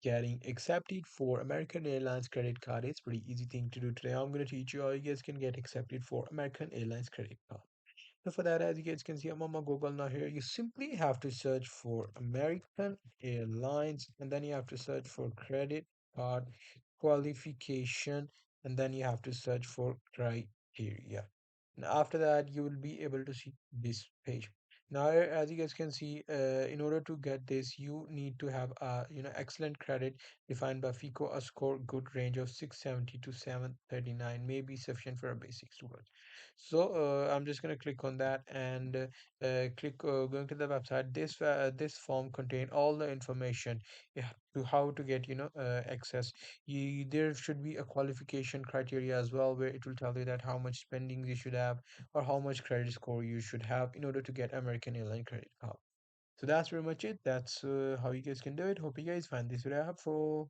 getting accepted for American Airlines credit card. It's pretty easy thing to do today. I'm going to teach you how you guys can get accepted for American Airlines credit card. So for that, as you guys can see, I'm on my Google now here. You simply have to search for American Airlines, and then you have to search for credit card qualification, and then you have to search for criteria. And after that, you will be able to see this page. Now, as you guys can see, in order to get this, you need to have a excellent credit defined by FICO, a score good range of 670 to 739 may be sufficient for a basic student. So I'm just going to click on that and click going to the website. This form contain all the information, yeah, to how to get access. There should be a qualification criteria as well, where it will tell you that how much spending you should have or how much credit score you should have in order to get American Airline credit card. So that's pretty much it. That's how you guys can do it. Hope you guys find this video helpful.